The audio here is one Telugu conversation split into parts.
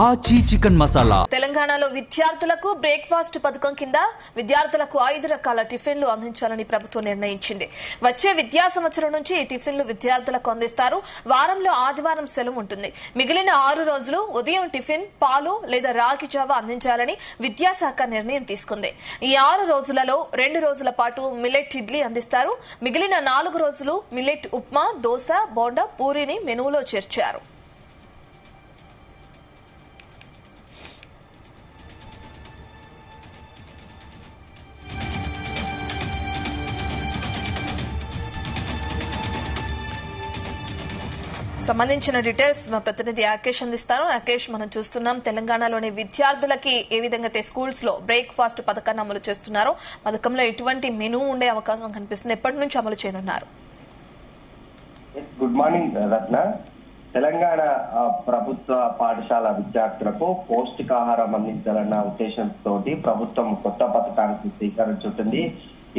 ఆచి చికెన్ మసాలా. తెలంగాణలో విద్యార్థులకు బ్రేక్ఫాస్ట్ పథకం కింద విద్యార్థులకు 5 రకాల టిఫిన్లు అందించాలని ప్రభుత్వం నిర్ణయించింది. వచ్చే విద్యా సంవత్సరం నుంచి ఈ టిఫిన్లు విద్యార్థులకు అందిస్తారు. వారంలో ఆదివారం సెలవు ఉంటుంది. మిగిలిన 6 రోజులు ఉదయం టిఫిన్, పాలు లేదా రాగి జావా అందించాలని విద్యాశాఖ నిర్ణయం తీసుకుంది. ఈ 6 రోజులలో 2 రోజుల పాటు మిల్లెట్ ఇడ్లీ అందిస్తారు. మిగిలిన 4 రోజులు మిల్లెట్ ఉప్మా, దోశ, బోండా, పూరీని మెనూలో చేర్చారు. సంబంధించిన డీటెయిల్స్ మా ప్రతినిధి ఆకేష్ అందిస్తారు. ఆకేష్, మనం చూస్తున్నాం తెలంగాణలోని విద్యార్థులకి ఏ విధంగా స్కూల్స్ లో బ్రేక్ఫాస్ట్ పథకాన్ని అమలు చేస్తున్నారు. పథకంలో ఎటువంటి మెనూ ఉండే అవకాశం కనిపిస్తుంది? ఎప్పటి నుంచి అమలు చేయనున్నారు? గుడ్ మార్నింగ్ రత్న. తెలంగాణ ప్రభుత్వ పాఠశాల విద్యార్థులకు పౌష్టికాహారం అందించాలన్న ఉద్దేశంతో ప్రభుత్వం కొత్త పథకానికి శ్రీకారం చుట్టింది.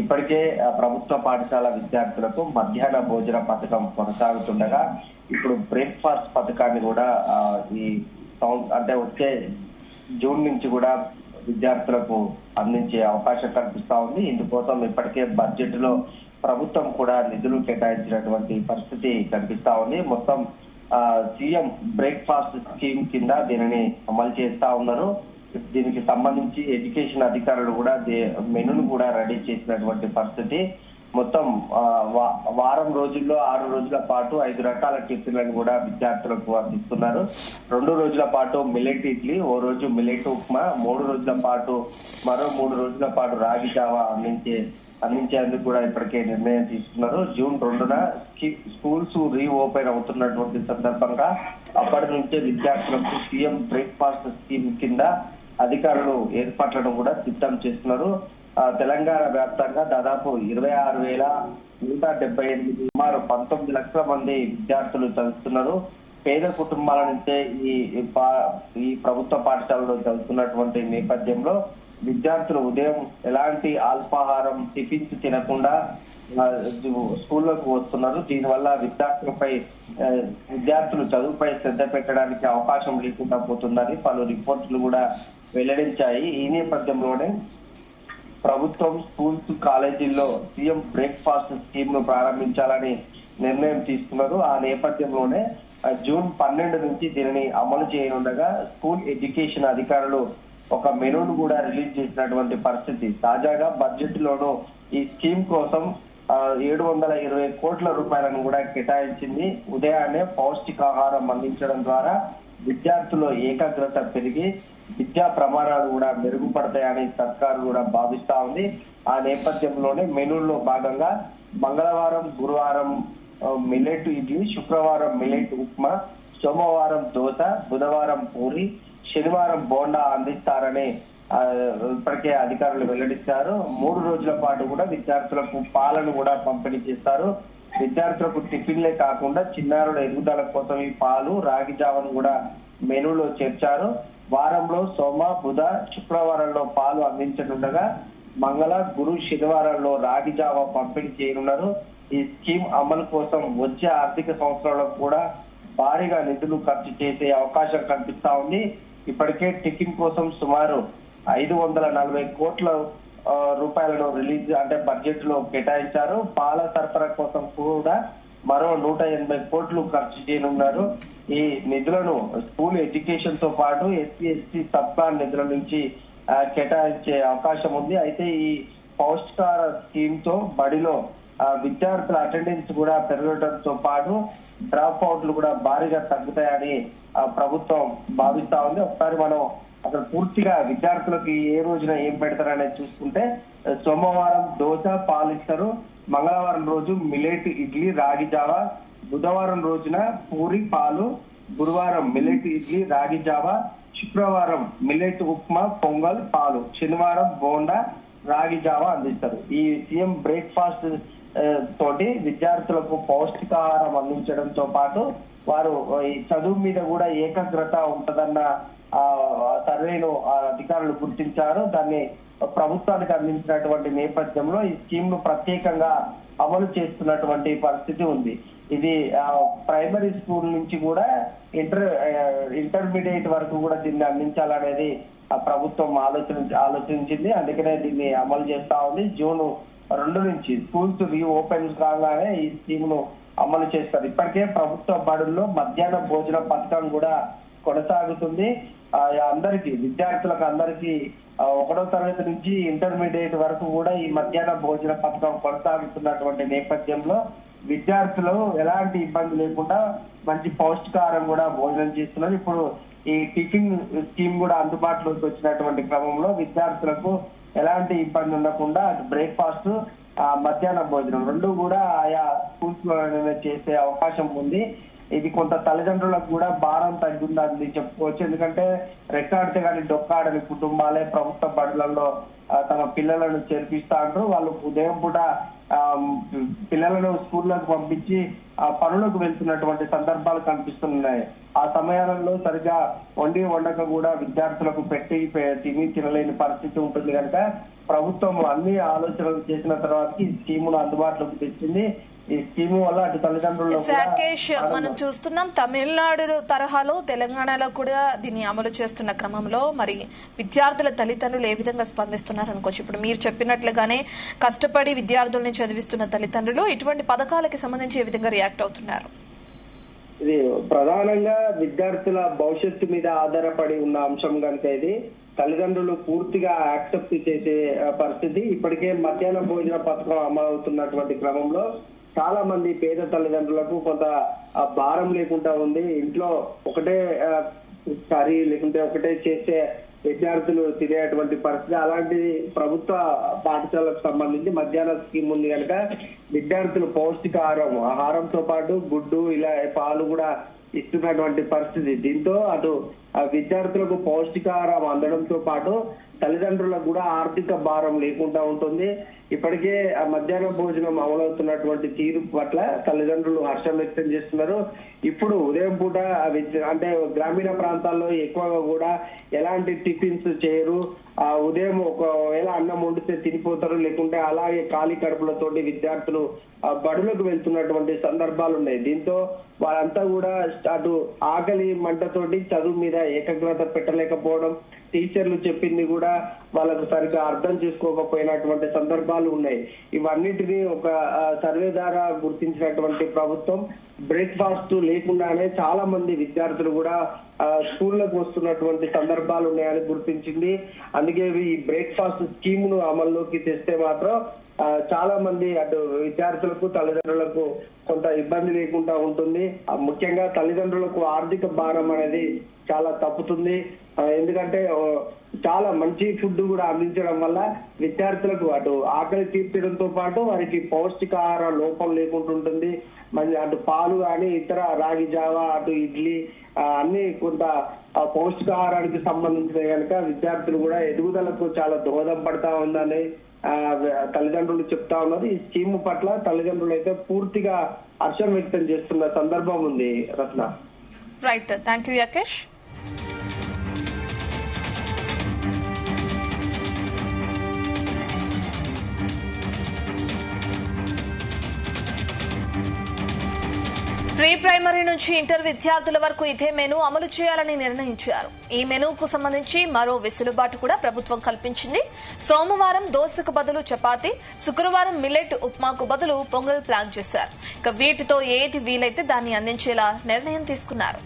ఇప్పటికే ప్రభుత్వ పాఠశాల విద్యార్థులకు మధ్యాహ్న భోజన పథకం కొనసాగుతుండగా ఇప్పుడు బ్రేక్ఫాస్ట్ పథకాన్ని కూడా అంటే వచ్చే జూన్ నుంచి కూడా విద్యార్థులకు అందించే అవకాశం కనిపిస్తా ఉంది. ఇందుకోసం ఇప్పటికే బడ్జెట్ లో ప్రభుత్వం కూడా నిధులు కేటాయించినటువంటి పరిస్థితి కనిపిస్తా ఉంది. మొత్తం సీఎం బ్రేక్ఫాస్ట్ స్కీమ్ కింద దీనిని అమలు చేస్తా ఉన్నారు. దీనికి సంబంధించి ఎడ్యుకేషన్ అధికారులు కూడా మెనూను కూడా రెడీ చేసినటువంటి పరిస్థితి. మొత్తం వారం రోజుల్లో 6 రోజుల పాటు 5 రకాల టిఫిన్లను కూడా విద్యార్థులకు అందిస్తున్నారు. 2 రోజుల పాటు మిల్లెట్ ఇడ్లీ, ఓ రోజు మిల్లెట్ ఉప్మా, 3 రోజుల పాటు మరో 3 రోజుల పాటు రాగి జావా అందించేందుకు కూడా ఇప్పటికే నిర్ణయం తీసుకున్నారు. జూన్ 2న స్కూల్స్ రీఓపెన్ అవుతున్నటువంటి సందర్భంగా అప్పటి నుంచే విద్యార్థులకు సీఎం బ్రేక్ఫాస్ట్ స్కీమ్ కింద అధికారులు ఏర్పాట్లను కూడా సిద్ధం చేస్తున్నారు. తెలంగాణ వ్యాప్తంగా దాదాపు 26,178 సుమారు 19 లక్షల మంది విద్యార్థులు చదువుతున్నారు. పేద కుటుంబాల నుంచే ఈ ప్రభుత్వ పాఠశాలలో చదువుతున్నటువంటి నేపథ్యంలో విద్యార్థులు ఉదయం ఎలాంటి అల్పాహారం, టిఫిన్స్ తినకుండా స్కూల్లోకి వస్తున్నారు. దీనివల్ల విద్యార్థులు చదువుపై శ్రద్ధ పెట్టడానికి అవకాశం లేకుండా పోతుందని పలు రిపోర్టులు కూడా వెల్లడించాయి. ఈ నేపథ్యంలోనే ప్రభుత్వం స్కూల్స్, కాలేజీల్లో సీఎం బ్రేక్ఫాస్ట్ స్కీమ్ ను ప్రారంభించాలని నిర్ణయం తీసుకున్నారు. ఆ నేపథ్యంలోనే జూన్ 12 నుంచి దీనిని అమలు చేయనుండగా స్కూల్ ఎడ్యుకేషన్ అధికారులు ఒక మెనూను కూడా రిలీజ్ చేసినటువంటి పరిస్థితి. తాజాగా బడ్జెట్ లోను ఈ స్కీమ్ కోసం 720 కోట్ల రూపాయలను కూడా కేటాయించింది. ఉదయాన్నే పౌష్టికాహారం అందించడం ద్వారా విద్యార్థుల్లో ఏకాగ్రత పెరిగి విద్యా ప్రమాణాలు కూడా మెరుగుపడతాయని సర్కారు కూడా భావిస్తా ఉంది. ఆ నేపథ్యంలోనే మెనూల్లో భాగంగా మంగళవారం, గురువారం మిల్లెట్ ఇడ్లీ, శుక్రవారం మిల్లెట్ ఉప్మా, సోమవారం దోశ, బుధవారం పూరి, శనివారం బోండా అందిస్తారని ఇప్పటికే అధికారులు వెల్లడించారు. 3 రోజుల పాటు కూడా విద్యార్థులకు పాలను కూడా పంపిణీ చేస్తారు. విద్యార్థులకు టిఫిన్లే కాకుండా చిన్నారుల ఎదుగుదల కోసం ఈ పాలు, రాగి జావను కూడా మెనూలో చేర్చారు. వారంలో సోమ, బుధ, శుక్రవారంలో పాలు అందించనుండగా మంగళ, గురు, శనివారంలో రాగి జావ పంపిణీ చేయనున్నారు. ఈ స్కీమ్ అమలు కోసం వచ్చే ఆర్థిక సంవత్సరంలో కూడా భారీగా నిధులు ఖర్చు చేసే అవకాశం కనిపిస్తా ఉంది. ఇప్పటికే టిఫిన్ కోసం సుమారు 540 కోట్ల రూపాయలను బడ్జెట్ లో కేటాయించారు. పాల సరఫరా కోసం కూడా మరో 180 కోట్లు ఖర్చు చేయనున్నారు. ఈ నిధులను స్కూల్ ఎడ్యుకేషన్ తో పాటు ఎస్సీ, ఎస్టీ సబ్ ప్లాన్ నిధుల నుంచి కేటాయించే అవకాశం ఉంది. అయితే ఈ పౌష్టికాహార స్కీమ్ తో బడిలో విద్యార్థుల అటెండెన్స్ కూడా పెరగడంతో పాటు డ్రాప్ అవుట్లు కూడా భారీగా తగ్గుతాయని ప్రభుత్వం భావిస్తా ఉంది. ఒకసారి మనం అసలు పూర్తిగా విద్యార్థులకు ఏ రోజున ఏం పెడతారనేది చూసుకుంటే సోమవారం దోశ, పాలు ఇస్తారు. మంగళవారం రోజు మిల్లెట్ ఇడ్లీ, రాగి జావా, బుధవారం రోజున పూరి, పాలు, గురువారం మిల్లెట్ ఇడ్లీ, రాగి జావా, శుక్రవారం మిల్లెట్ ఉప్మా, పొంగల్, పాలు, శనివారం బోండా, రాగి జావా అందిస్తారు. ఈ సీఎం బ్రేక్ఫాస్ట్ తోటి విద్యార్థులకు పౌష్టికాహారం అందించడంతో పాటు వారు ఈ చదువు మీద కూడా ఏకాగ్రత ఉంటదన్న సర్వేను అధికారులు గుర్తించారు. దాన్ని ప్రభుత్వానికి అందించినటువంటి నేపథ్యంలో ఈ స్కీమ్ ను ప్రత్యేకంగా అమలు చేస్తున్నటువంటి పరిస్థితి ఉంది. ఇది ప్రైమరీ స్కూల్ నుంచి కూడా ఇంటర్మీడియట్ వరకు కూడా దీన్ని అందించాలనేది ప్రభుత్వం ఆలోచించింది. అందుకనే దీన్ని అమలు చేస్తా ఉంది. జూన్ 2 నుంచి స్కూల్స్ రీఓపెన్ కాగానే ఈ స్కీమ్ ను అమలు చేస్తారు. ఇప్పటికే ప్రభుత్వ బడుల్లో మధ్యాహ్న భోజన పథకం కూడా కొనసాగుతుంది. అందరికి విద్యార్థులకు అందరికీ 1వ తరగతి నుంచి ఇంటర్మీడియట్ వరకు కూడా ఈ మధ్యాహ్న భోజన పథకం కొనసాగుతున్నటువంటి నేపథ్యంలో విద్యార్థులు ఎలాంటి ఇబ్బంది లేకుండా మంచి పౌష్టికాహారం కూడా భోజనం చేస్తున్నారు. ఇప్పుడు ఈ టిఫిన్ స్కీమ్ కూడా అందుబాటులోకి వచ్చినటువంటి క్రమంలో విద్యార్థులకు ఎలాంటి ఇబ్బంది ఉండకుండా బ్రేక్ఫాస్ట్ మధ్యాహ్న భోజనం 2 కూడా ఆయా స్కూల్స్ లో చేసే అవకాశం ఉంది. ఇది కొంత తల్లిదండ్రులకు కూడా భారం తగ్గిందని చెప్పుకోవచ్చు. ఎందుకంటే రెక్కాడితే కానీ డొక్కాడని కుటుంబాలే ప్రభుత్వ బడులలో తమ పిల్లలను చేర్పిస్తా అంటారు. వాళ్ళు ఉదయం పూట పిల్లలను స్కూళ్ళకు పంపించి పనులకు వెళ్తున్నటువంటి సందర్భాలు కనిపిస్తున్నాయి. ఆ సమయాలలో సరిగా వండక కూడా విద్యార్థులకు తినలేని పరిస్థితి ఉంటుంది కనుక ప్రభుత్వం అన్ని ఆలోచనలు చేసిన తర్వాత ఈ స్కీమును అందుబాటులోకి తెచ్చింది. ఈ స్కీమ్ వల్ల అటు తల్లిదండ్రులు మనం చూస్తున్నాం తమిళనాడు తరహాలో తెలంగాణలో కూడా దీన్ని అమలు చేస్తున్న క్రమంలో మరి విద్యార్థుల తల్లిదండ్రులు ఏ విధంగా స్పందిస్తున్నారు అనుకోవచ్చు. ఇప్పుడు మీరు చెప్పినట్లుగానే కష్టపడి విద్యార్థుల్ని చదివిస్తున్న తల్లిదండ్రులు ఇటువంటి పథకాలకి సంబంధించి ఏ విధంగా రియాక్ట్ అవుతున్నారు? ఇది ప్రధానంగా విద్యార్థుల భవిష్యత్తు మీద ఆధారపడి ఉన్న అంశం కనుక ఇది తల్లిదండ్రులు పూర్తిగా యాక్సెప్ట్ చేసే పరిస్థితి. ఇప్పటికే మధ్యాహ్న భోజన పథకం అమలవుతున్నటువంటి క్రమంలో చాలా మంది పేద తల్లిదండ్రులకు కొంత భారం లేకుండా ఉంది. ఇంట్లో ఒకటే కర్రీ లేకుంటే ఒకటే చేసే విద్యార్థులు తినేటువంటి పరిస్థితి. అలాంటి ప్రభుత్వ పాఠశాలకు సంబంధించి మధ్యాహ్న స్కీమ్ ఉంది కనుక విద్యార్థులు ఆహారంతో పాటు గుడ్డు ఇలా పాలు కూడా ఇస్తున్నటువంటి పరిస్థితి. దీంతో అటు విద్యార్థులకు పౌష్టికాహారం అందడంతో పాటు తల్లిదండ్రులకు కూడా ఆర్థిక భారం లేకుండా ఉంటుంది. ఇప్పటికే మధ్యాహ్న భోజనం అమలవుతున్నటువంటి తీరు పట్ల తల్లిదండ్రులు హర్షం వ్యక్తం చేస్తున్నారు. ఇప్పుడు ఉదయం పూట అంటే గ్రామీణ ప్రాంతాల్లో ఎక్కువగా కూడా ఎలాంటి టిఫిన్స్ చేయరు. ఉదయం ఒకవేళ అన్నం వండితే తినిపోతారు, లేకుంటే అలాగే ఖాళీ కడుపులతోటి విద్యార్థులు బడులకు వెళ్తున్నటువంటి సందర్భాలు ఉన్నాయి. దీంతో వాళ్ళంతా కూడా అటు ఆకలి మంటతోటి చదువు మీద ఏకాగ్రత పెట్టలేకపోవడం, టీచర్లు చెప్పింది కూడా వాళ్ళకు సరిగ్గా అర్థం చేసుకోకపోయినటువంటి సందర్భాలు ఉన్నాయి. ఇవన్నిటినీ ఒక సర్వే ద్వారా గుర్తించినటువంటి ప్రభుత్వం బ్రేక్ఫాస్ట్ లేకుండానే చాలా మంది విద్యార్థులు కూడా స్కూళ్లకు వస్తున్నటువంటి సందర్భాలు ఉన్నాయని గుర్తించింది. అందుకే ఈ బ్రేక్ఫాస్ట్ స్కీమ్ ను అమల్లోకి తెస్తే మాత్రం చాలా మంది అటు విద్యార్థులకు తల్లిదండ్రులకు కొంత ఇబ్బంది లేకుండా ఉంటుంది. ముఖ్యంగా తల్లిదండ్రులకు ఆర్థిక భారం అనేది చాలా తప్పుతుంది. ఎందుకంటే చాలా మంచి ఫుడ్ కూడా అందించడం వల్ల విద్యార్థులకు అటు ఆకలి తీర్చడంతో పాటు వారికి పౌష్టికాహార లోపం లేకుండా ఉంటుంది. అటు పాలు కానీ ఇతర రాగి జావా అటు ఇడ్లీ అన్ని కొంత పౌష్టికాహారానికి సంబంధించిన కనుక విద్యార్థులు కూడా ఎదుగుదలకు చాలా దోహదం పడతా ఉందని తల్లిదండ్రులు చెప్తా ఉన్నారు. ఈ స్కీమ్ పట్ల తల్లిదండ్రులు అయితే పూర్తిగా హర్షం వ్యక్తం చేస్తున్న సందర్భం ఉంది. Ratna. Right, thank you Yakesh. Pre primary నుంచి ఇంటర్ విద్యార్థుల వరకు ఇదే మెనూ అమలు చేయాలని నిర్ణయించారు. ఈ మెనూకు సంబంధించి మరో వెసులుబాటు కూడా ప్రభుత్వం కల్పించింది. సోమవారం దోశకు బదులు చపాతీ, శుక్రవారం మిల్లెట్ ఉప్మాకు బదులు పొంగల్ ప్లాన్ చేశారు. ఇక వీటితో ఏది వీలైతే దాన్ని అందించేలా నిర్ణయం తీసుకున్నారు.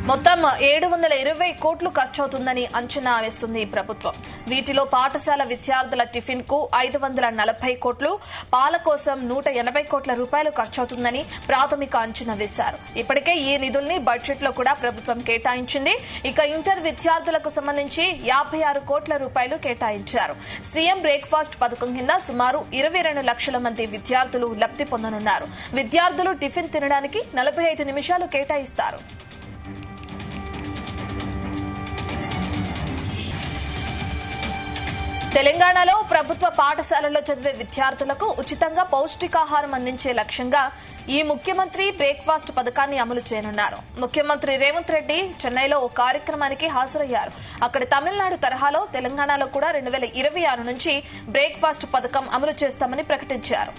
మొత్తం 720 కోట్లు ఖర్చవుతుందని అంచనా వేస్తుంది ఈ ప్రభుత్వం. వీటిలో పాఠశాల విద్యార్థుల టిఫిన్ కు 540 కోట్లు, పాల కోసం 180 కోట్ల రూపాయలు ఖర్చవుతుందని ప్రాథమిక అంచనా వేశారు. ఇప్పటికే ఈ నిధుల్ని బడ్జెట్ లో కూడా ప్రభుత్వం కేటాయించింది. ఇక ఇంటర్ విద్యార్థులకు సంబంధించి 56 కోట్ల రూపాయలు కేటాయించారు. సీఎం బ్రేక్ఫాస్ట్ పథకం కింద సుమారు 22 లక్షల మంది విద్యార్థులు లబ్ధి పొందనున్నారు. విద్యార్థులు టిఫిన్ తినడానికి 45 నిమిషాలు కేటాయిస్తారు. తెలంగాణలో ప్రభుత్వ పాఠశాలల్లో చదివే విద్యార్థులకు ఉచితంగా పౌష్టికాహారం అందించే లక్ష్యంగా ఈ ముఖ్యమంత్రి బ్రేక్ఫాస్ట్ పథకాన్ని అమలు చేయనున్నారు. ముఖ్యమంత్రి రేవంత్ రెడ్డి చెన్నైలో ఓ కార్యక్రమానికి హాజరయ్యారు. అక్కడ తమిళనాడు తరహాలో తెలంగాణలో కూడా 2026 నుంచి బ్రేక్ఫాస్ట్ పథకం అమలు చేస్తామని ప్రకటించారు.